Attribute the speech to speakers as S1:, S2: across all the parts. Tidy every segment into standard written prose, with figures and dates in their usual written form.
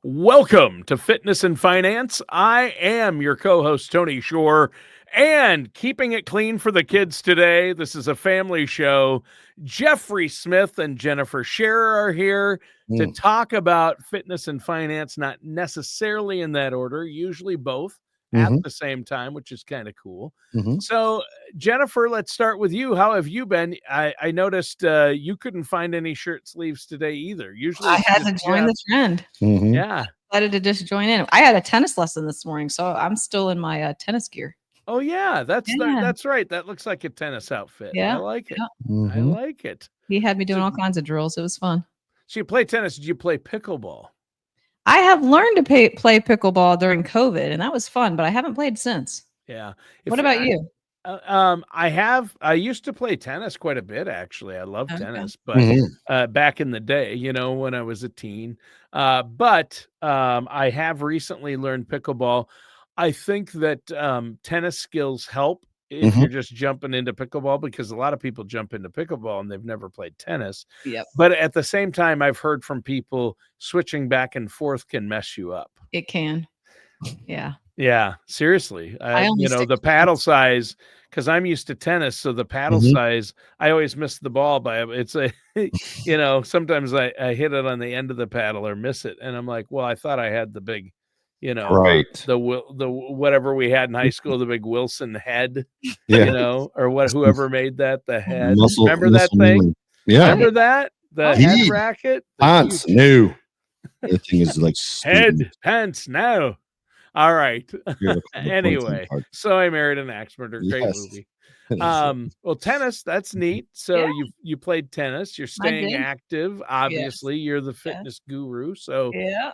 S1: Welcome to Fitness and Finance. I am your co-host, Tony Shore, and keeping it clean for the kids today. This is a family show. Jeffrey Smith and Jennifer Scherer are here to talk about fitness and finance, not necessarily in that order, usually both at the same time, which is kind of cool. So, Jennifer, let's start with you. How have you been? I noticed you couldn't find any shirt sleeves today either. Usually
S2: I
S1: it's
S2: had
S1: just
S2: to join
S1: Jeff.
S2: the trend.
S1: Yeah.
S2: I decided to just join in. I had a tennis lesson this morning, so I'm still in my tennis gear.
S1: Oh yeah, that's
S2: Yeah.
S1: that's right. That looks like a tennis outfit. I
S2: Yeah,
S1: like it.
S2: yeah.
S1: I like it.
S2: He had me doing
S1: So,
S2: all kinds of drills. It was fun.
S1: so you play tennis? Did you play pickleball?
S2: I have learned to play pickleball during COVID, and that was fun, but I haven't played since.
S1: Yeah.
S2: What about you?
S1: I used to play tennis quite a bit, actually. I love
S2: Okay.
S1: tennis, but back in the day, when I was a teen. But I have recently learned pickleball. I think that tennis skills help if you're just jumping into pickleball, because a lot of people jump into pickleball and they've never played tennis.
S2: Yep.
S1: But at the same time, I've heard from people switching back and forth can mess you up.
S2: It can. Yeah.
S1: Yeah, seriously. The paddle size, because I'm used to tennis, so the paddle size, I always miss the ball by it's a, sometimes I hit it on the end of the paddle or miss it, and I'm like, well, I thought I had the big,
S3: right,
S1: the whatever we had in high school, the big Wilson head, or whoever made that, the head. Remember that thing?
S3: Yeah,
S1: remember that the head racket?
S3: Pants, no. That thing is like
S1: head pants now. All right. Anyway, so I Married an Axe Murderer. Great movie. Well, tennis, that's neat. So you played tennis. You're staying active. Obviously, you're the fitness guru. So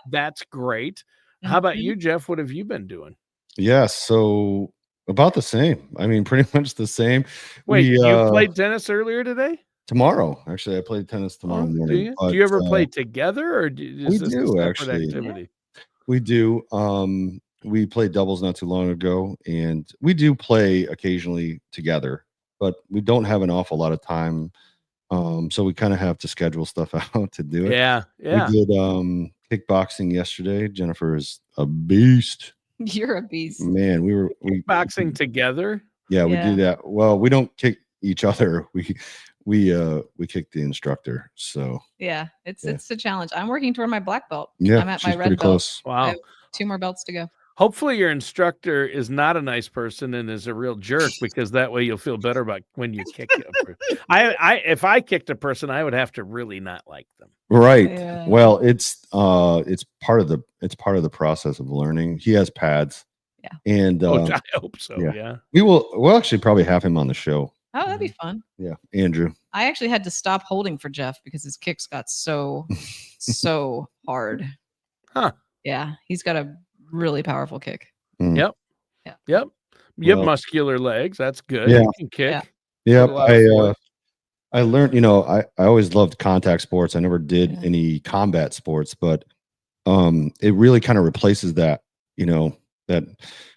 S1: that's great. How about you, Jeff? What have you been doing?
S3: Yeah, so about the same. I mean, pretty much the same.
S1: Wait, you played tennis earlier today?
S3: Tomorrow, actually, I played tennis tomorrow morning.
S1: Do you ever play together, or is this a separate
S3: actually
S1: activity?
S3: We do. We played doubles not too long ago, and we do play occasionally together, but we don't have an awful lot of time. So we kind of have to schedule stuff out to do it.
S1: Yeah.
S3: We did kickboxing yesterday. Jennifer is a beast.
S2: You're a beast.
S3: Man, we
S1: kickboxing together.
S3: Yeah, we do that. Well, we don't kick each other. We kick the instructor. So
S2: it's a challenge. I'm working toward my black belt.
S3: Yeah,
S2: I'm at my red belt.
S3: Close.
S1: Wow.
S2: I have 2 more belts to go.
S1: Hopefully your instructor is not a nice person and is a real jerk, because that way you'll feel better about when you kick a person. If I kicked a person, I would have to really not like them.
S3: Right. Yeah. Well, it's part of the process of learning. He has pads.
S2: Yeah.
S3: And
S1: I hope so. Yeah.
S3: We'll actually probably have him on the show.
S2: Oh, that'd be fun.
S3: Yeah. Andrew.
S2: I actually had to stop holding for Jeff because his kicks got so hard.
S1: Huh.
S2: Yeah. He's got a really powerful kick.
S1: Yep. You have muscular legs. That's good.
S3: Yeah.
S1: You can kick.
S3: Yeah. I learned, I always loved contact sports. I never did any combat sports, but it really kind of replaces that, that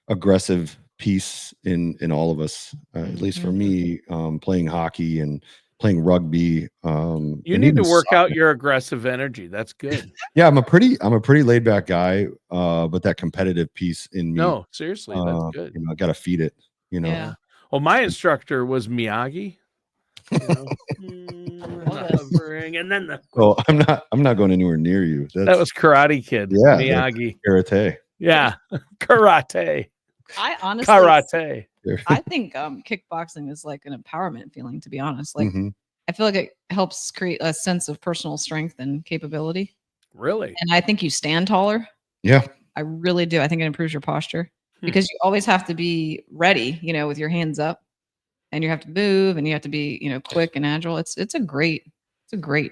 S3: aggressive piece in all of us, at least for me, playing hockey and playing rugby.
S1: You need to work out your aggressive energy. That's good.
S3: Yeah, I'm a pretty laid back guy, but that competitive piece in me.
S1: No, seriously, that's good.
S3: I got to feed it.
S2: Yeah.
S1: Well, my instructor was Miyagi. And then
S3: I'm not going anywhere near you.
S1: That was Karate Kid.
S3: Yeah,
S1: Miyagi.
S3: Karate.
S1: Yeah, karate.
S2: I honestly, I think kickboxing is like an empowerment feeling, to be honest. Like, I feel like it helps create a sense of personal strength and capability.
S1: Really?
S2: And I think you stand taller.
S3: Yeah.
S2: I really do. I think it improves your posture because you always have to be ready, with your hands up, and you have to move and you have to be, quick and agile. It's a great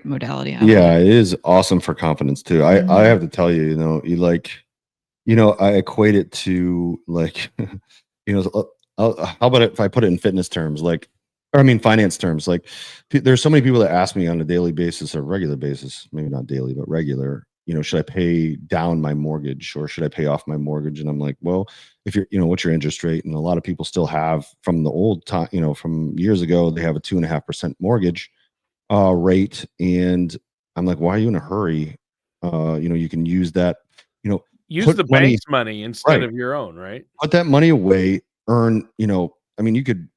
S2: modality.
S3: It is awesome for confidence too. I have to tell you, I equate it to like, how about if I put it in fitness terms, finance terms, like there's so many people that ask me on a daily basis or regular basis, maybe not daily, but regular, should I pay down my mortgage or should I pay off my mortgage? And I'm like, well, if you're, what's your interest rate? And a lot of people still have from the old time, from years ago, they have a 2.5% mortgage rate. And I'm like, why are you in a hurry? You can use that
S1: Use
S3: put
S1: the
S3: money,
S1: bank's money instead
S3: right,
S1: of your own, right?
S3: put that money away, earn, I mean, you could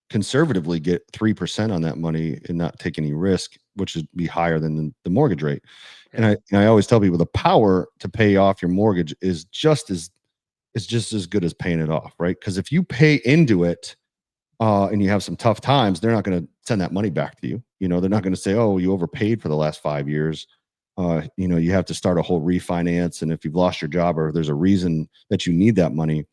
S3: conservatively get 3% on that money and not take any risk, which would be higher than the mortgage rate. And
S1: Yeah.
S3: I always tell people the power to pay off your mortgage is just as good as paying it off, right? Because if you pay into it, and you have some tough times, they're not going to send that money back to you. They're not going to say, "Oh, you overpaid for the last 5 years." You have to start a whole refinance, and if you've lost your job or there's a reason that you need that money,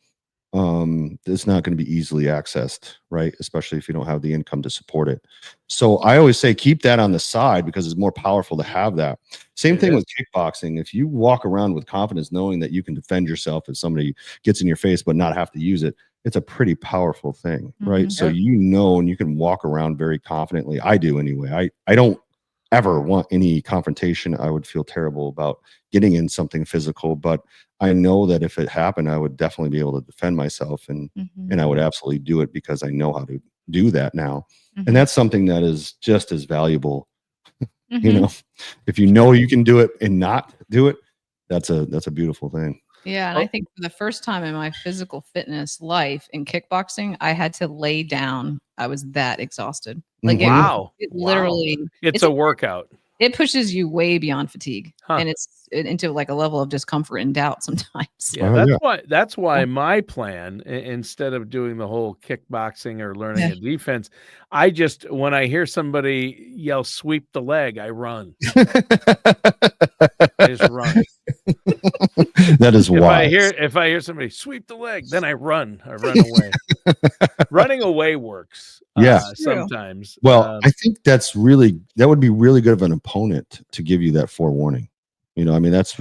S3: it's not going to be easily accessed, right? Especially if you don't have the income to support it. So I always say keep that on the side because it's more powerful to have that. Same thing with kickboxing. If you walk around with confidence, knowing that you can defend yourself if somebody gets in your face, but not have to use it, it's a pretty powerful thing, right? So and you can walk around very confidently. I do anyway. I don't ever want any confrontation. I would feel terrible about getting in something physical, but I know that if it happened, I would definitely be able to defend myself, and I would absolutely do it because I know how to do that now. And that's something that is just as valuable. If you know you can do it and not do it, that's a beautiful thing.
S2: Yeah, and I think for the first time in my physical fitness life in kickboxing, I had to lay down. I was that exhausted. Like
S1: Wow.
S2: it literally,
S1: It's a workout.
S2: It pushes you way beyond fatigue, and it's into like a level of discomfort and doubt sometimes.
S1: Yeah, that's why my plan, instead of doing the whole kickboxing or learning a defense, when I hear somebody yell "sweep the leg," I run. I just run.
S3: That is wise.
S1: If I hear somebody sweep the leg, then I run. I run away. Running away works. Sometimes.
S3: Well, I think that would be really good of an opponent to give you that forewarning. I mean, that's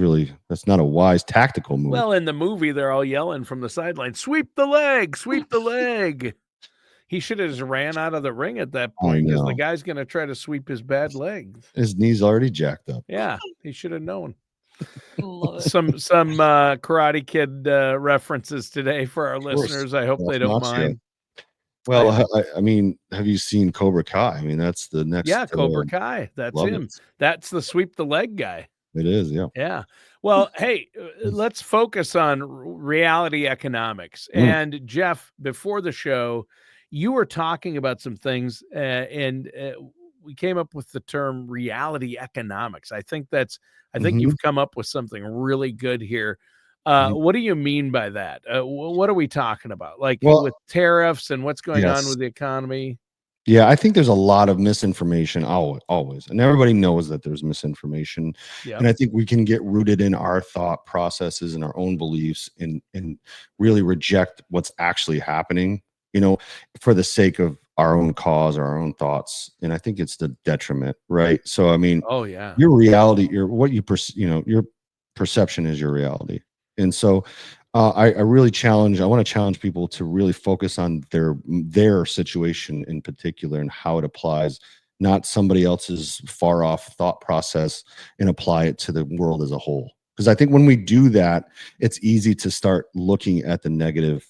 S3: not a wise tactical move.
S1: Well, in the movie, they're all yelling from the sideline, "Sweep the leg, sweep the leg." He should have just ran out of the ring at that point because the guy's going to try to sweep his bad leg.
S3: His knee's already jacked up.
S1: Yeah, he should have known.
S2: Love it.
S1: Some Karate Kid references today for our listeners. I hope they don't mind.
S3: Well, I mean, have you seen Cobra Kai? I mean, that's the next.
S1: Yeah, Cobra Kai. That's him. That's the sweep the leg guy.
S3: It is, yeah.
S1: Yeah. Well, hey, let's focus on reality economics. And Jeff, before the show, you were talking about some things, and we came up with the term reality economics. I think you've come up with something really good here. What do you mean by that? What are we talking about? Like with tariffs and what's going on with the economy?
S3: Yeah, I think there's a lot of misinformation always, and everybody knows that there's misinformation. And I think we can get rooted in our thought processes and our own beliefs and really reject what's actually happening, for the sake of our own cause or our own thoughts. And I think it's the detriment, right? So, I mean, your reality, your perception is your reality. And so I want to challenge people to really focus on their situation in particular and how it applies, not somebody else's far off thought process, and apply it to the world as a whole. Because I think when we do that, it's easy to start looking at the negative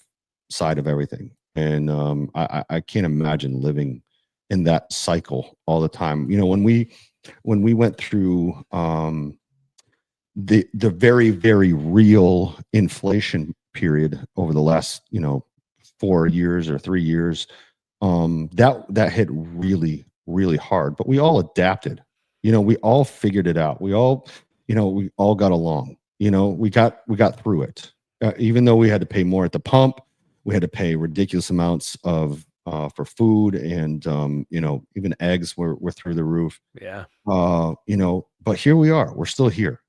S3: side of everything. And I can't imagine living in that cycle all the time. When we went through the very, very real inflation period over the last 4 years or 3 years, that hit really, really hard, but we all adapted. We all figured it out. We all got along. We got through it. Even though we had to pay more at the pump, we had to pay ridiculous amounts for food, and even eggs were through the roof. But here we are. We're still here.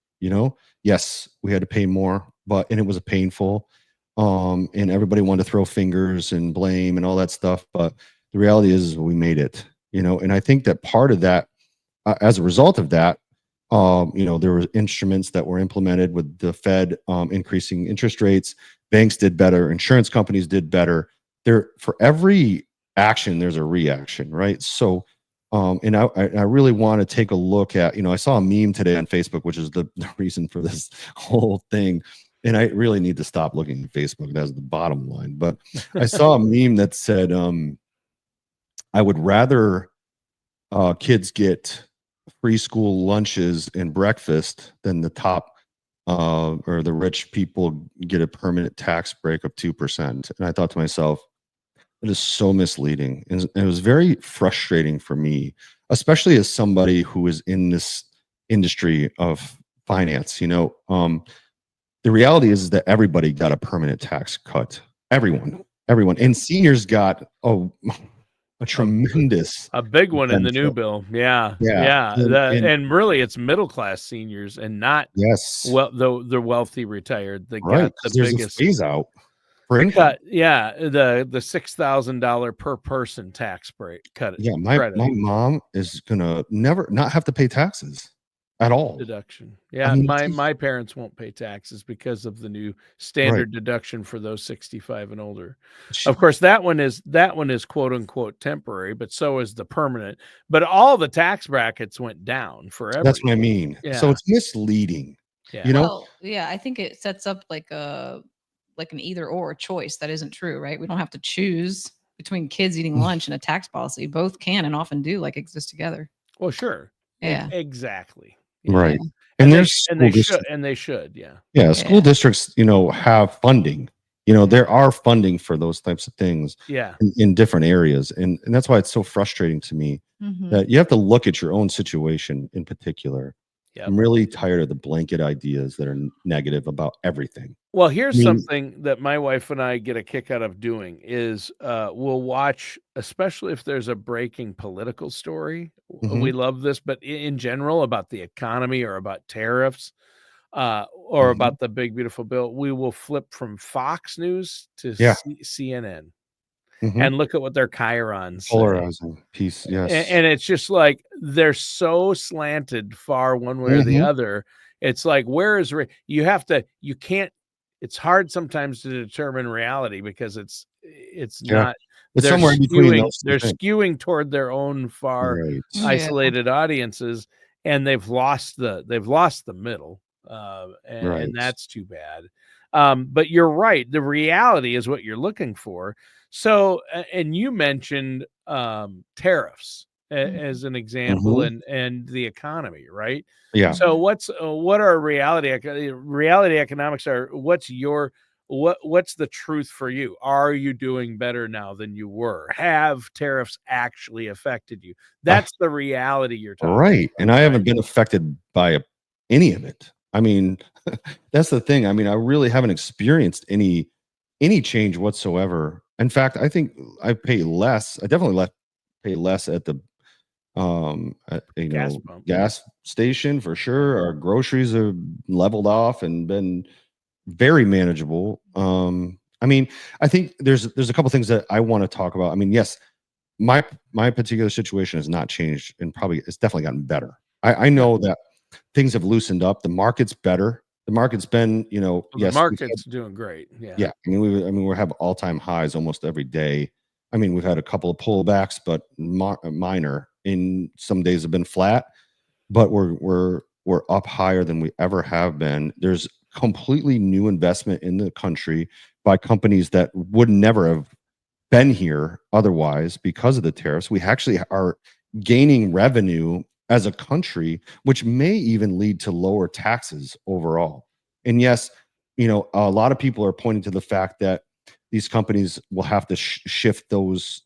S3: Yes, we had to pay more, and it was painful. And everybody wanted to throw fingers and blame and all that stuff. But the reality is we made it, and I think that part of that, as a result of that, there were instruments that were implemented with the Fed increasing interest rates. Banks did better. Insurance companies did better. For every action, there's a reaction, right? So, and I really want to take a look at, I saw a meme today on Facebook, which is the reason for this whole thing. And I really need to stop looking at Facebook. That's the bottom line. But I saw a meme that said, I would rather kids get free school lunches and breakfast than the top or the rich people get a permanent tax break of 2%. And I thought to myself, it is so misleading. And it was very frustrating for me, especially as somebody who is in this industry of finance. The reality is that everybody got a permanent tax cut. Everyone. And seniors got a tremendous
S1: a big one in the new
S3: benefit.
S1: bill. Yeah.
S3: Yeah.
S1: And really it's middle class seniors and not
S3: Yes.
S1: the wealthy retired. They
S3: Right.
S1: got the
S3: There's
S1: biggest
S3: a phase out for income.
S1: cut. Yeah, the $6,000 per person tax break cut.
S3: Yeah, my mom is gonna never not have to pay taxes at all.
S1: Deduction. Yeah,
S3: I mean,
S1: my parents won't pay taxes because of the new standard deduction for those 65 and older. Of course, that one is quote unquote temporary, but so is the permanent. But all the tax brackets went down for everyone.
S3: That's what I mean.
S1: Yeah.
S3: So it's misleading.
S1: Yeah.
S2: Well, yeah, I think it sets up like an either or choice that isn't true, right? We don't have to choose between kids eating lunch and a tax policy. Both can and often do exist together.
S1: Well, sure.
S2: Yeah.
S1: Exactly.
S3: Right.
S1: And they should. Yeah.
S3: Yeah. School districts, have funding. There are funding for those types of things.
S1: Yeah.
S3: In different areas. And that's why it's so frustrating to me that you have to look at your own situation in particular. Yep. I'm really tired of the blanket ideas that are negative about everything.
S1: Well, here's something that my wife and I get a kick out of doing is we'll watch, especially if there's a breaking political story. We love this, but in general about the economy or about tariffs or about the big, beautiful bill, we will flip from Fox News to CNN and look at what their chirons
S3: polarizing piece. Yes.
S1: And it's just like they're so slanted far one way or the other. It's like, where is you can't. It's hard sometimes to determine reality because it's not.
S3: It's somewhere in between.
S1: They're skewing toward their own far isolated audiences, and they've lost the middle, and that's too bad. But you're right. The reality is what you're looking for. So, and you mentioned tariffs as an example, and the economy, right?
S3: Yeah.
S1: So what are reality economics are? What's the truth for you? Are you doing better now than you were? Have tariffs actually affected you? That's the reality you're talking about.
S3: Right. And I haven't been affected by any of it. I mean, that's the thing. I mean, I really haven't experienced any change whatsoever. In fact, I think I pay less. I definitely pay less at the gas station for sure. Our groceries are leveled off and been very manageable. I mean, I think there's a couple things that I want to talk about. I mean, yes, my particular situation has not changed, and probably it's definitely gotten better. I know that things have loosened up. The market's better. The market's been,
S1: the market's doing great. Yeah.
S3: I mean, we have all-time highs almost every day. I mean, we've had a couple of pullbacks, but minor. In some days have been flat, but we're up higher than we ever have been. There's completely new investment in the country by companies that would never have been here otherwise because of the tariffs. We actually are gaining revenue as a country, which may even lead to lower taxes overall. And yes, a lot of people are pointing to the fact that these companies will have to shift those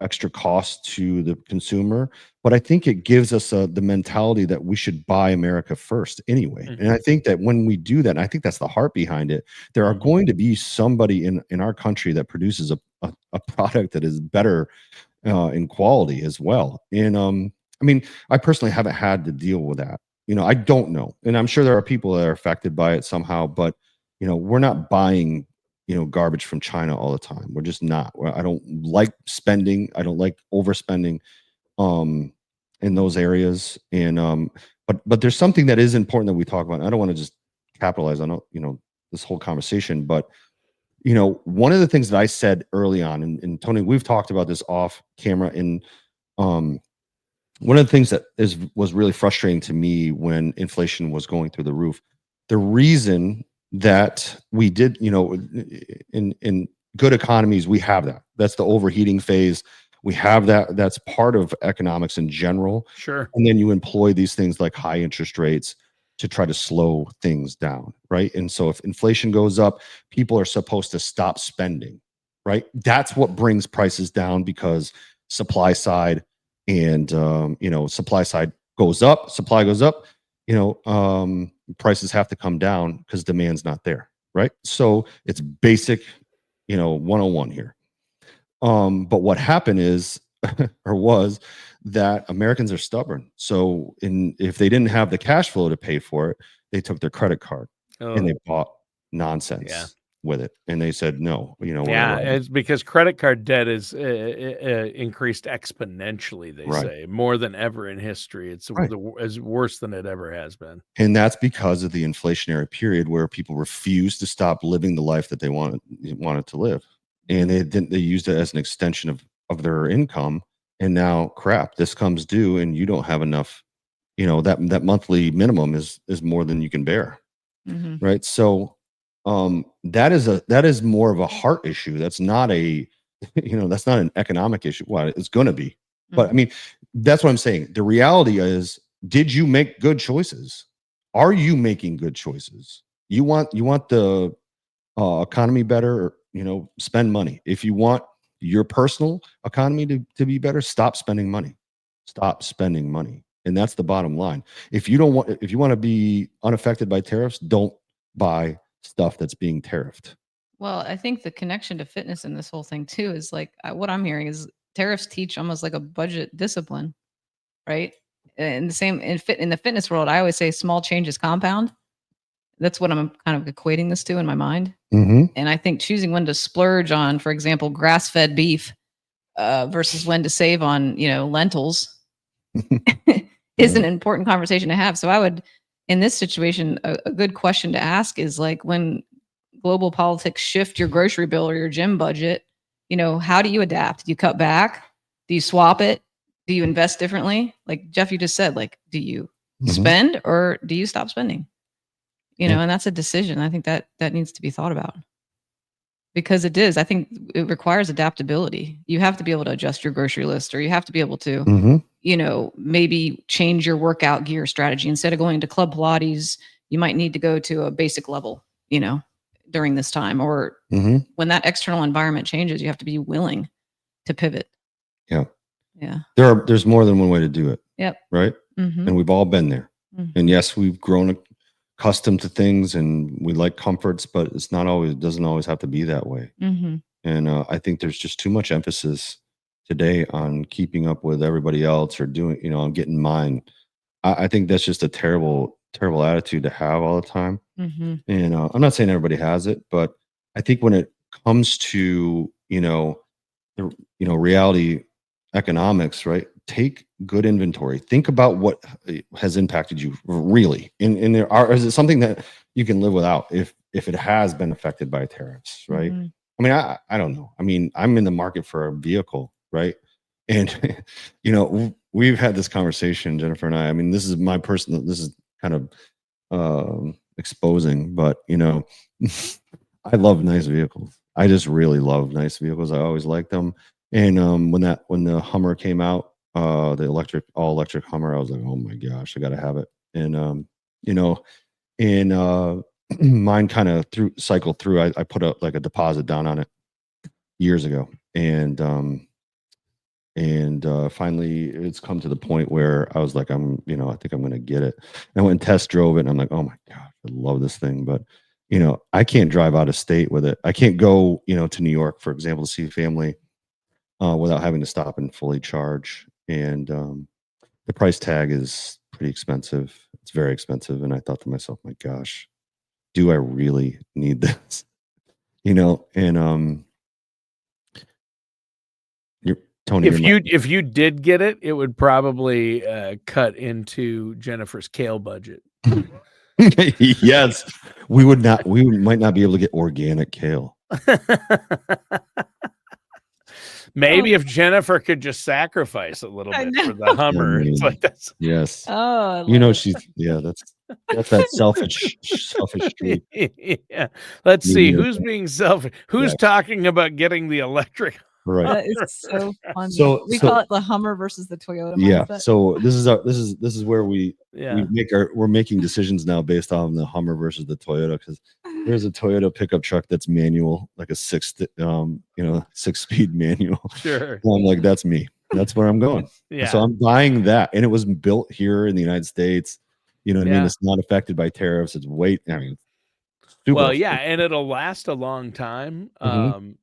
S3: extra costs to the consumer. But I think it gives us the mentality that we should buy America first anyway. And I think that when we do that, and I think that's the heart behind it, there are going to be somebody in our country that produces a product that is better in quality as well. And I mean, I personally haven't had to deal with that. I don't know. And I'm sure there are people that are affected by it somehow, but we're not buying garbage from China all the time. We're just not. I don't like spending. I don't like overspending in those areas. And but there's something that is important that we talk about. I don't want to just capitalize on this whole conversation, but one of the things that I said early on, and Tony, we've talked about this off camera, and one of the things that was really frustrating to me when inflation was going through the roof, the reason that we did, in good economies, we have that. That's the overheating phase. We have that. That's part of economics in general.
S1: Sure.
S3: And then you employ these things like high interest rates to try to slow things down. right? And so if inflation goes up, people are supposed to stop spending, right? That's what brings prices down, because supply side and supply side goes up, supply goes up, prices have to come down because demand's not there, right? So it's basic, 101 here. But what happened is, or was, that Americans are stubborn. So if they didn't have the cash flow to pay for it, they took their credit card and they bought nonsense with it. And they said, no, whatever.
S1: It's because credit card debt is increased exponentially, they say, more than ever in history. It's worse than it ever has been.
S3: And that's because of the inflationary period where people refused to stop living the life that they wanted to live. And they used it as an extension of their income. And now, crap, this comes due and you don't have enough, that monthly minimum is more than you can bear. Right. So that is more of a heart issue. That's not that's not an economic issue. Well, it's going to be. But I mean, that's what I'm saying. The reality is, did you make good choices? Are you making good choices? You want the economy better, spend money. If you want your personal economy to be better, stop spending money. Stop spending money. And that's the bottom line. If you want to be unaffected by tariffs, don't buy stuff that's being tariffed.
S2: Well, I think the connection to fitness in this whole thing too is like what I'm hearing is tariffs teach almost like a budget discipline, right? And the same in the fitness world, I always say small changes compound. That's what I'm kind of equating this to in my mind. And I think choosing when to splurge on, for example, grass-fed beef versus when to save on, lentils is an important conversation to have. So I would, in this situation, a good question to ask is like, when global politics shift your grocery bill or your gym budget, how do you adapt? Do you cut back? Do you swap it? Do you invest differently? Like Jeff, you just said, like, do you spend or do you stop spending? And that's a decision. I think that needs to be thought about, because I think it requires adaptability. You have to be able to adjust your grocery list, or you have to be able to, maybe change your workout gear strategy. Instead of going to Club Pilates, you might need to go to a basic level, during this time, or when that external environment changes, you have to be willing to pivot.
S3: Yeah.
S2: Yeah.
S3: There's more than one way to do it.
S2: Yep.
S3: Right. And we've all been there. And yes, we've grown accustomed to things and we like comforts, but it doesn't always have to be that way. And I think there's just too much emphasis today on keeping up with everybody else, or doing, on getting mine. I think that's just a terrible attitude to have all the time. And I'm not saying everybody has it, but I think when it comes to, reality economics, right? Take good inventory. Think about what has impacted you really. Is it something that you can live without if it has been affected by tariffs, right? I mean, I don't know. I mean, I'm in the market for a vehicle, right? And we've had this conversation, Jennifer and I. I mean, this is kind of exposing, but I love nice vehicles. I just really love nice vehicles. I always liked them. And when the Hummer came out, the all electric Hummer, I was like, oh my gosh, I got to have it. And mine kind of cycled through. I put up like a deposit down on it years ago, and finally it's come to the point where I was like, I think I'm going to get it. And I went and test drove it, and I'm like, oh my gosh, I love this thing. But I can't drive out of state with it. I can't go to New York, for example, to see family without having to stop and fully charge. And the price tag is pretty expensive. It's very expensive. And I thought to myself, my gosh, do I really need this? And Tony,
S1: if you did get it, it would probably cut into Jennifer's kale budget.
S3: Yes, we might not be able to get organic kale.
S1: Maybe if Jennifer could just sacrifice a little bit for the Hummer. It's like that's
S3: yes.
S2: Oh,
S3: that's that selfish streak.
S1: Yeah. Let's see who's being selfish. Who's talking about getting the electric
S3: Right.
S2: That is so funny.
S3: So-
S2: we
S3: so-
S2: call it the Hummer versus the Toyota
S3: Yeah.
S2: mindset.
S3: So this is where
S1: Yeah.
S3: we're making decisions now based on the Hummer versus the Toyota, because there's a Toyota pickup truck that's manual, like a 6-speed manual.
S1: Sure.
S3: And I'm like, that's me. That's where I'm going.
S1: Yeah.
S3: So I'm buying that, and it was built here in the United States. You know what I mean?
S1: Yeah.
S3: It's not affected by tariffs. It's weight. I mean, super
S1: Well, yeah,
S3: affordable.
S1: and it'll last a long time.
S3: Mhm.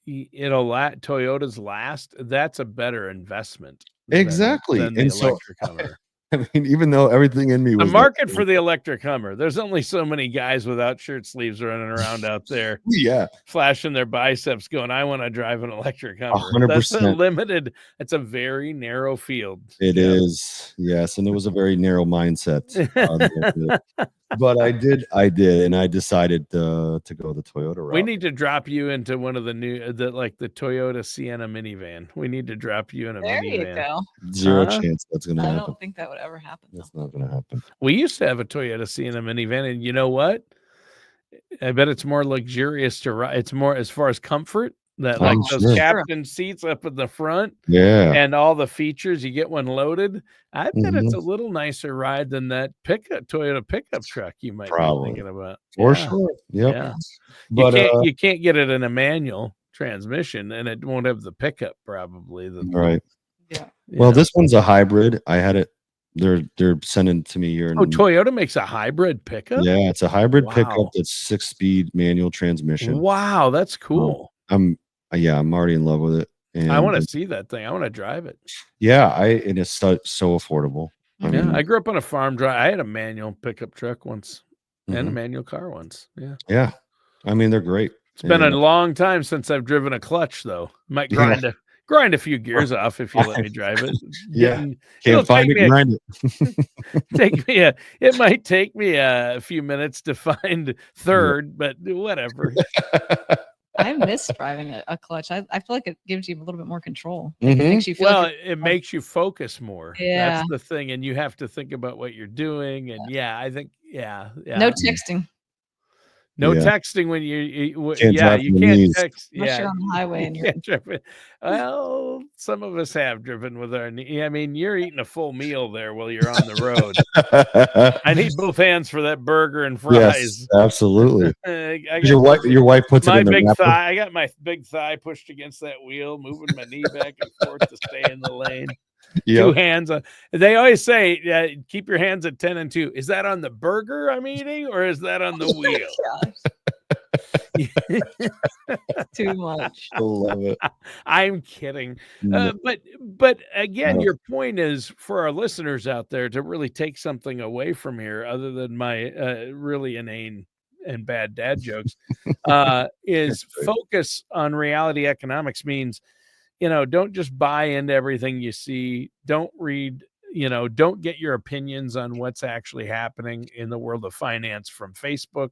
S1: Toyota's last. That's a better investment than
S3: Exactly.
S1: the
S3: And so,
S1: electric Hummer.
S3: I mean, even though everything in me
S1: The
S3: was
S1: market
S3: like,
S1: for the electric Hummer. There's only so many guys without shirt sleeves running around out there
S3: yeah,
S1: flashing their biceps going, I want to drive an electric Hummer. That's a
S3: 100%.
S1: limited, it's a very narrow field.
S3: It
S1: Jeff.
S3: is, yes, and it was a very narrow mindset. But I did, and I decided to go the Toyota route.
S1: We need to drop you into one of the new, the Toyota Sienna minivan. We need to drop you in a
S2: There
S1: minivan.
S2: you go.
S3: Zero chance that's going to
S2: I
S3: happen.
S2: don't think that would ever happen.
S3: That's not going to happen.
S1: We used to have a Toyota Sienna minivan, and you know what? I bet it's more luxurious to ride. It's more as far as comfort, that like those
S3: sure.
S1: captain seats up in the front.
S3: Yeah.
S1: And all the features you get when loaded. I bet it's
S3: Mhm.
S1: a little nicer ride than that Toyota pickup truck you might
S3: Probably.
S1: be thinking about.
S3: For
S1: Yeah,
S3: sure. Yep.
S1: yeah.
S3: But
S1: You can't get it in a manual transmission, and it won't have the pickup probably.
S3: right.
S2: Yeah.
S3: Well, this one's a hybrid. I had it. They're sending to me here.
S1: Toyota makes a hybrid pickup.
S3: Yeah, it's a hybrid pickup
S1: Wow.
S3: that's 6-speed manual transmission.
S1: Wow, that's cool.
S3: I'm already in love with it. And
S1: I want to see that thing. I want to drive it.
S3: yeah, and it's so affordable. I
S1: Yeah,
S3: mean,
S1: I grew up on a farm drive. I had a manual pickup truck once and a
S3: Mhm.
S1: manual car once. Yeah.
S3: yeah. I mean, they're great.
S1: It's been a
S3: And,
S1: long time since I've driven a clutch, though. Might
S3: Yeah.
S1: grind a few gears off if you let me drive it.
S3: Yeah.
S1: It'll
S3: can't find
S1: take
S3: it,
S1: me
S3: grind it.
S1: it might take me a few minutes to find third, but whatever.
S2: I miss driving a clutch. I feel like it gives you a little bit more control. It
S3: Mhm.
S2: makes you feel
S1: Well,
S2: like
S1: it makes you focus more.
S2: Yeah.
S1: That's the thing, and you have to think about what you're doing. And I think
S2: no texting
S1: no
S3: Yeah.
S1: texting when you
S3: Can't drive
S1: you
S3: from the
S1: can't
S3: knees.
S1: text.
S2: unless you're on the highway and
S1: You
S2: you're
S1: can't drive it. Well, some of us have driven with our knee. I mean, you're eating a full meal there while you're on the road. I need both hands for that burger and fries.
S3: Yes, absolutely.
S1: I
S3: Your wife puts it
S1: my
S3: in the
S1: big
S3: wrapper.
S1: thigh. I got my big thigh pushed against that wheel, moving my knee back and forth to stay in the lane. Two
S3: Yep.
S1: hands. They always say, keep your hands at 10 and 2. Is that on the burger I'm eating, or is that on the wheel?
S2: too much.
S3: I love it.
S1: I'm kidding.
S3: No.
S1: But again,
S3: No.
S1: your point is for our listeners out there to really take something away from here, other than my really inane and bad dad jokes, is focus on reality economics. Means, don't just buy into everything you see. Don't read, don't get your opinions on what's actually happening in the world of finance from Facebook.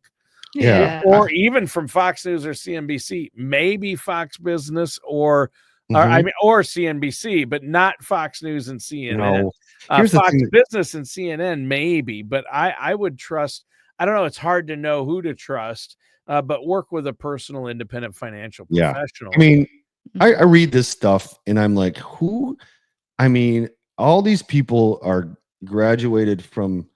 S3: Yeah.
S1: Or even from Fox News or CNBC, maybe Fox Business or
S3: Mhm.
S1: or CNBC, but not Fox News and CNN.
S3: No. Here's the
S1: Fox
S3: thing.
S1: Business and CNN, maybe, but I would trust. I don't know. It's hard to know who to trust, but work with a personal, independent financial
S3: Yeah.
S1: professional.
S3: I mean, I read this stuff and I'm like, who? I mean, all these people are graduated from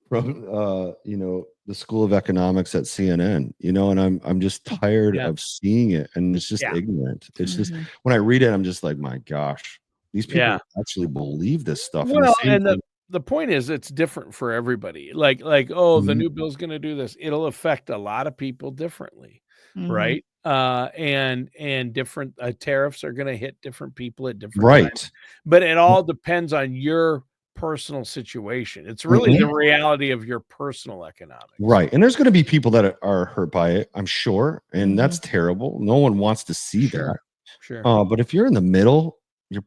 S3: the School of Economics at CNN, and I'm just tired
S1: Yeah.
S3: of seeing it, and it's just
S1: Yeah.
S3: ignorant. It's just
S2: Mhm.
S3: when I read it, I'm just like, my gosh, these people
S1: Yeah.
S3: actually believe this stuff.
S1: Well,
S3: And
S1: and the point is, it's different for everybody. Like, oh, the
S3: Mhm.
S1: new bill's going to do this. It'll affect a lot of people differently,
S2: Mhm.
S1: right? And different tariffs are going to hit different people at different times.
S3: Right.
S1: But it all depends on your personal situation. It's really the reality of your personal economics.
S3: Right. And there's going to be people that are hurt by it, I'm sure. And that's terrible. No one wants to see that.
S1: Sure.
S3: But if you're in the middle, you're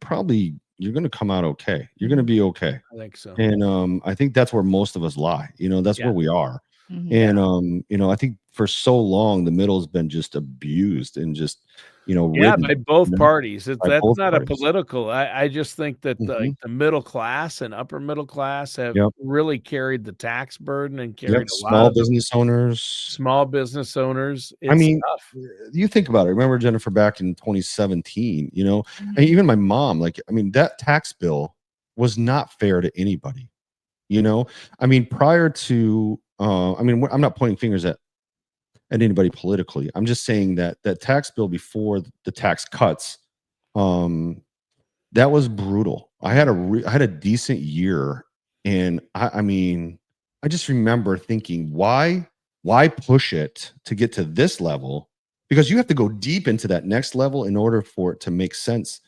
S3: going to come out okay. You're going to be okay.
S1: I think so.
S3: And I think that's where most of us lie. That's where we are. And I think for so long the middle's been just abused and just
S1: Yeah,
S3: ridden,
S1: by both parties.
S3: by
S1: That's
S3: both
S1: not a
S3: parties.
S1: political. I just think that
S3: Mhm.
S1: the middle class and upper middle class have
S3: Yep.
S1: really carried the tax burden and
S3: Yep.
S1: carried a lot
S3: Small
S1: of the
S3: business owners.
S1: small business owners.
S3: I
S1: It's
S3: mean,
S1: tough.
S3: you think about it. Remember, Jennifer, back in 2017, and
S2: Mhm.
S3: even my mom, like, I mean, that tax bill was not fair to anybody. I mean, prior to, I'm not pointing fingers at anybody politically. I'm just saying that that tax bill before the tax cuts, um, that was brutal. I had a decent year, and I mean, I just remember thinking, why push it to get to this level? Because you have to go deep into that next level in order for it to make sense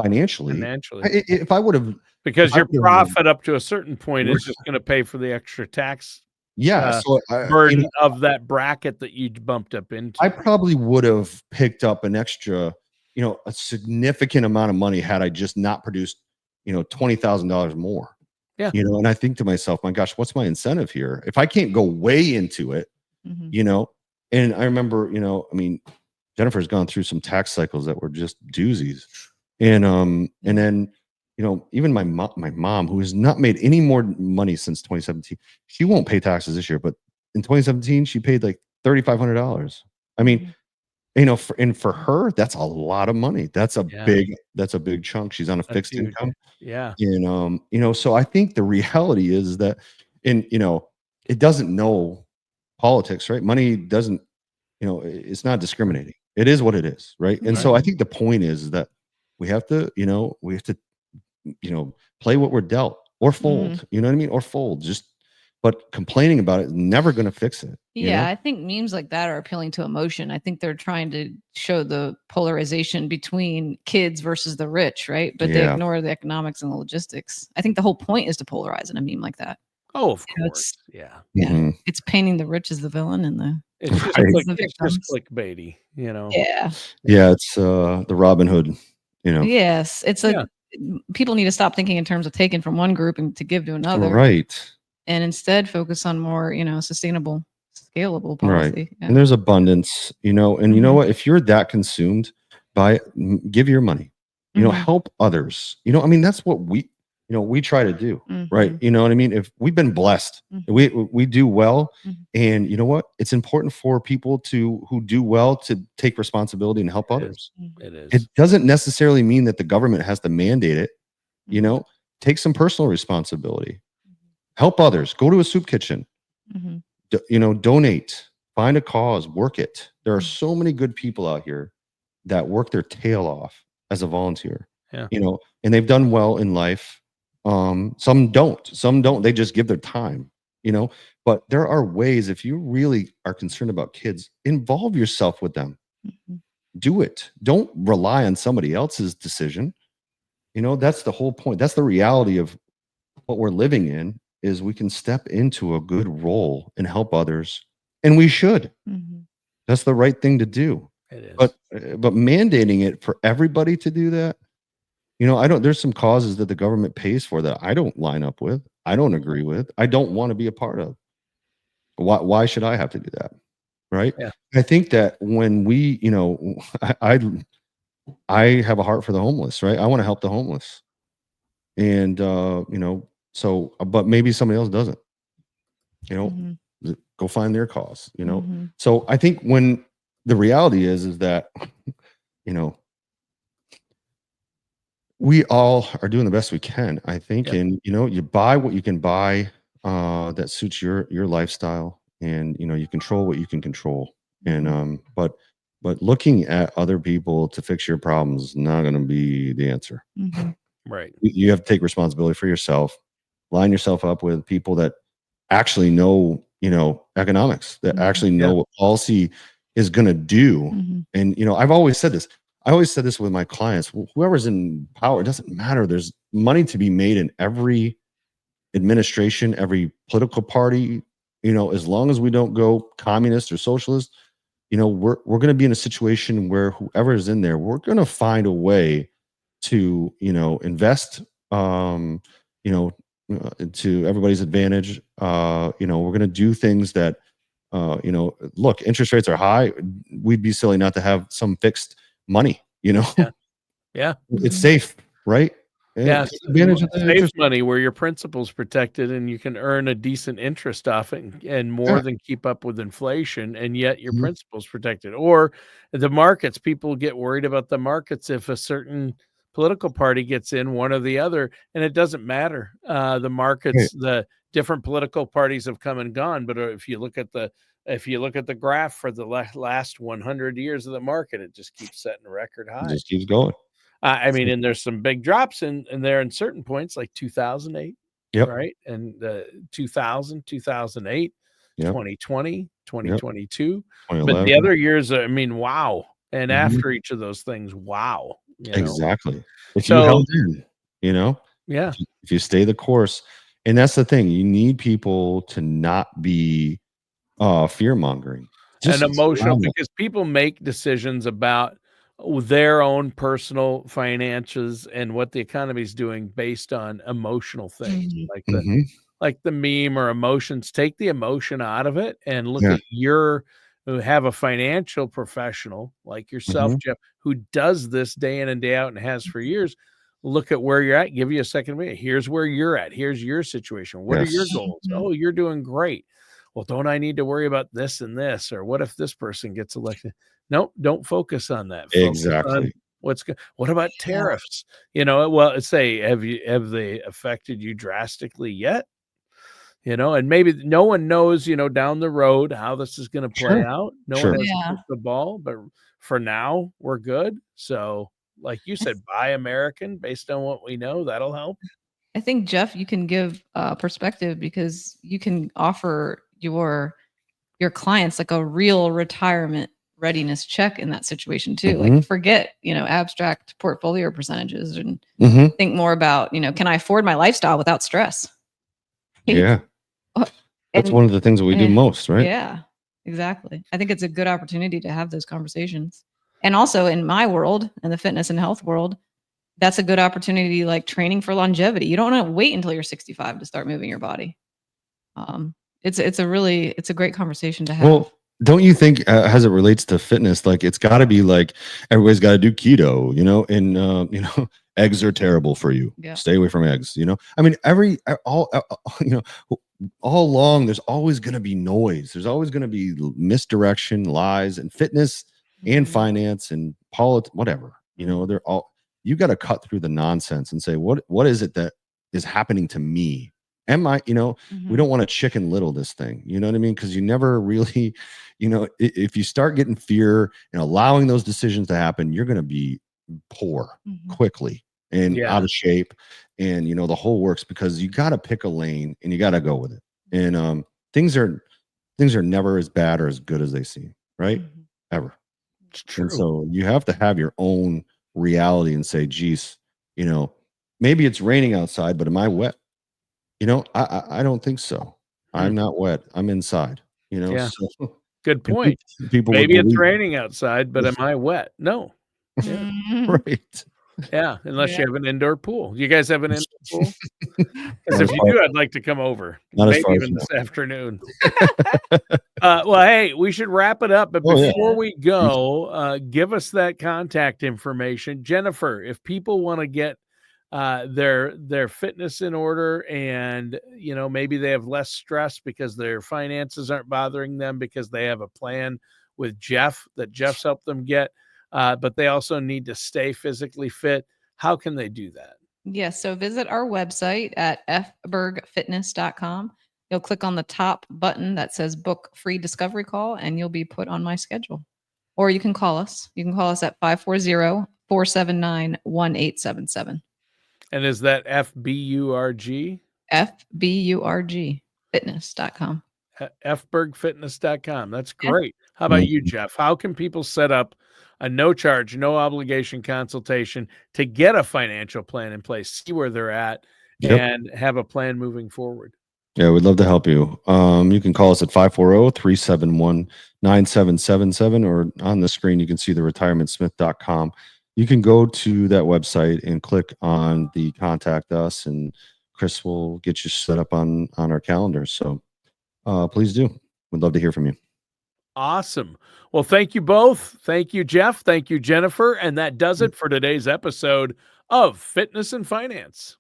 S3: financially.
S1: Financially.
S3: If I would have, if
S1: Because
S3: I
S1: your
S3: would have,
S1: profit up to a certain point is just gonna pay for the extra tax,
S3: yeah.
S1: uh,
S3: So
S1: burden of that bracket that you bumped up into.
S3: I probably would have picked up an extra, a significant amount of money had I just not produced, $20,000 more.
S1: Yeah.
S3: And I think to myself, my gosh, what's my incentive here? If I can't go way into it,
S2: Mhm.
S3: and I remember, I mean, Jennifer's gone through some tax cycles that were just doozies. And then, even my mom, who has not made any more money since 2017, she won't pay taxes this year, but in 2017, she paid like $3,500. I mean,
S2: Mhm.
S3: for her, that's a lot of money.
S1: Yeah.
S3: That's a big chunk. She's on a
S1: That's
S3: fixed
S1: huge.
S3: income.
S1: Yeah.
S3: And so I think the reality is that it doesn't know politics, right? Money doesn't, it's not discriminating. It is what it is, right? And
S1: Right.
S3: so I think the point is that we have to, play what we're dealt or
S2: Mhm.
S3: fold, you know what I mean? Or fold. But complaining about it is never gonna fix it,
S2: Yeah, I think memes like that are appealing to emotion. I think they're trying to show the polarization between kids versus the rich, right? But they
S3: Yeah.
S2: ignore the economics and the logistics. I think the whole point is to polarize in a meme like that.
S1: Oh, of
S2: It's
S1: course. Yeah.
S2: yeah,
S3: Mhm.
S2: it's painting the rich as the villain and the
S1: It's just
S3: Right.
S2: kids the
S1: it's just
S2: victims.
S1: clickbaity, you know?
S2: Yeah.
S1: Yeah.
S3: Yeah, it's, the Robin Hood,
S2: Yes, it's
S1: Yeah.
S2: people need to stop thinking in terms of taking from one group and to give to another,
S3: Right.
S2: and instead focus on more, sustainable, scalable
S3: Right.
S2: policy. Yeah.
S3: And there's abundance, and you know
S2: Mhm.
S3: what? If you're that consumed by give your money,
S2: Mhm.
S3: help others. I mean, that's what we try to do, right?
S2: Mhm.
S3: You know what I mean? If we've been blessed,
S2: Mhm.
S3: we do well.
S2: Mhm.
S3: And you know what? It's important for people who do well to take responsibility and help
S1: It is.
S3: others.
S2: Mhm.
S1: It
S3: It
S1: is.
S3: doesn't necessarily mean that the government has to mandate it, you
S2: Mhm.
S3: know? Take some personal responsibility. Help others. Go to a soup kitchen.
S2: Mhm.
S3: Donate, find a cause, work it. There are
S2: Mhm.
S3: so many good people out here that work their tail off as a volunteer,
S1: Yeah.
S3: and they've done well in life. Some don't. Some don't. They just give their time, you know. But there are ways, if you really are concerned about kids, involve yourself with them.
S2: Mhm.
S3: Do it. Don't rely on somebody else's decision. That's the whole point. That's the reality of what we're living in is we can step into a good role and help others, and we should.
S2: Mhm.
S3: That's the right thing to do.
S1: It is.
S3: But mandating it for everybody to do that, I don't there's some causes that the government pays for that I don't line up with. I don't agree with. I don't want to be a part of. Why should I have to do that? Right?
S1: Yeah.
S3: I think that when we, I have a heart for the homeless, right? I want to help the homeless. And but maybe somebody else doesn't, you know,
S2: Mhm.
S3: go find their cause.
S2: Mhm.
S3: So I think when the reality is that, you know, we all are doing the best we can, I think.
S1: Yep.
S3: And you buy what you can buy that suits your lifestyle, and you control what you can control. And
S2: Mhm.
S3: but looking at other people to fix your problems is not going to be the answer.
S2: Mhm.
S1: Right.
S3: You have to take responsibility for yourself, line yourself up with people that actually know, economics, that
S2: Mhm.
S3: actually
S1: Yeah.
S3: know what policy is going to do.
S2: Mhm.
S3: And I've always said this. I always said this with my clients. Whoever's in power, it doesn't matter. There's money to be made in every administration, every political party. As long as we don't go communist or socialist, we're going to be in a situation where whoever is in there, we're going to find a way to invest, um, you know to everybody's advantage. We're going to do things that, look, interest rates are high. We'd be silly not to have some fixed money.
S1: Yeah.
S3: It's safe, right?
S1: Yeah,
S3: Take advantage of the
S1: safe
S3: interest.
S1: money where your principal's protected and you can earn a decent interest off it and more
S3: Yeah.
S1: than keep up with inflation, and yet your
S3: Mhm.
S1: principal's protected. Or the markets, people get worried about the markets if a certain political party gets in, one or the other, and it doesn't matter. The
S3: Right.
S1: markets, the different political parties have come and gone, but if you look at the graph for the last 100 years of the market, it just keeps setting record
S3: It
S1: highs.
S3: just keeps going.
S1: I mean, and there's some big drops in there in certain points, like 2008,
S3: Yep.
S1: right? And 2000, 2008,
S3: Yep.
S1: 2020,
S3: Yep.
S1: 2022. But the
S3: 2011.
S1: other years, I mean, wow. And
S3: Mhm.
S1: after each of those things, wow.
S3: Exactly. If you
S1: So
S3: held in,
S1: yeah,
S3: if you stay the course, and that's the thing, you need people to not be fear mongering.
S1: and
S3: Just allow
S1: emotional
S3: them.
S1: because people make decisions about their own personal finances and what the economy is doing based on emotional things,
S2: Mhm.
S3: Mhm.
S1: like the meme or emotions. Take the emotion out of it and look
S3: Yeah.
S1: at who have a financial professional like yourself,
S3: Mhm.
S1: Jeff, who does this day in and day out and has for years. Look at where you're at. Give you a second minute. Here's where you're at. Here's your situation. What are your
S3: Yes.
S1: goals?
S2: Mhm.
S1: Oh, you're doing great. Well, don't I need to worry about this and this? Or what if this person gets elected? Nope, don't focus on that. Focus on
S3: Exactly.
S1: what about
S2: Yeah.
S1: tariffs? Well, say, have they affected you drastically yet? And maybe no one knows, down the road how this is gonna play
S3: Sure.
S1: out. No one
S3: Sure.
S1: has a
S2: Yeah.
S1: crystal ball, but for now, we're good. So, like you
S2: I th
S1: said, buy American based on what we know, that'll help.
S2: I think, Jeff, you can give, perspective because you can offer your clients like a real retirement readiness check in that situation too. Like
S3: Mhm.
S2: forget, abstract portfolio percentages and
S3: Mhm.
S2: think more about, can I afford my lifestyle without stress?
S3: Yeah.
S2: Uh,
S3: That's
S2: And
S3: one of the things that we do
S2: eh,
S3: most, right?
S2: yeah, exactly. I think it's a good opportunity to have those conversations. And also in my world, in the fitness and health world, that's a good opportunity like training for longevity. You don't want to wait until you're 65 to start moving your body. Um, it's a great conversation to have.
S3: Well, don't you think, as it relates to fitness, like it's got to be like everybody's got to do keto, and eggs are terrible for you.
S2: Yeah.
S3: Stay away from eggs. I mean, all along, there's always going to be noise. There's always going to be misdirection, lies, and fitness and
S2: Mhm.
S3: finance and politics, whatever.
S2: Mhm.
S3: They're all. You got to cut through the nonsense and say, what is it that is happening to me? Am I, we
S2: Mhm.
S3: don't want to chicken little this thing. You know what I mean? Because you never really, if you start getting fear and allowing those decisions to happen, you're going to be poor
S2: Mhm.
S3: quickly and
S1: Yeah.
S3: out of shape, and the whole works, because you got to pick a lane and you got to go with it. And things are never as bad or as good as they seem, right?
S2: Mhm.
S3: Ever.
S1: It's
S3: And
S1: true.
S3: so you have to have your own reality and say, geez, you know, maybe it's raining outside, but am I wet? I don't think so.
S1: Hmm.
S3: I'm not wet. I'm inside,
S1: Yeah.
S3: so
S1: Good
S3: and
S1: point.
S3: people would
S1: Maybe it's
S3: believe.
S1: raining outside, but am I wet? No. Yeah.
S2: Mhm.
S3: Right.
S1: Yeah, unless
S2: Yeah.
S1: you have an indoor pool. You guys have an indoor pool? Because
S3: Not as
S1: if you
S3: far
S1: do, I'd like to come over,
S3: not as
S1: maybe
S3: far as
S1: even
S3: you
S1: this afternoon.
S3: know.
S1: Well, hey, we should wrap it up, but
S3: Oh, yeah.
S1: before
S2: Yeah.
S1: we
S3: Me
S1: go, give us that contact information. Jennifer, if people wanna get, their fitness in order and, maybe they have less stress because their finances aren't bothering them because they have a plan with Jeff that Jeff's helped them get, but they also need to stay physically fit, how can they do that?
S2: Yes. So visit our website at fbergfitness.com. You'll click on the top button that says book free discovery call and you'll be put on my schedule. Or you can call us. You can call us at 540-479-1877.
S1: And is that FBURG?
S2: FBURG fitness.com.
S1: Fbergfitness.com. That's
S2: Yeah.
S1: great. How about you,
S3: Mhm.
S1: Jeff? How can people set up a no charge, no obligation consultation to get a financial plan in place, see where they're at,
S3: Yep.
S1: and have a plan moving forward?
S3: Yeah, we'd love to help you. You can call us at 540-371-9777, or on the screen, you can see the retirementsmith.com. You can go to that website and click on the contact us and Chris will get you set up on our calendars. So please do. We'd love to hear from you.
S1: Awesome. Well, thank you both. Thank you, Jeff. Thank you, Jennifer. And that does it for today's episode of Fitness and Finance.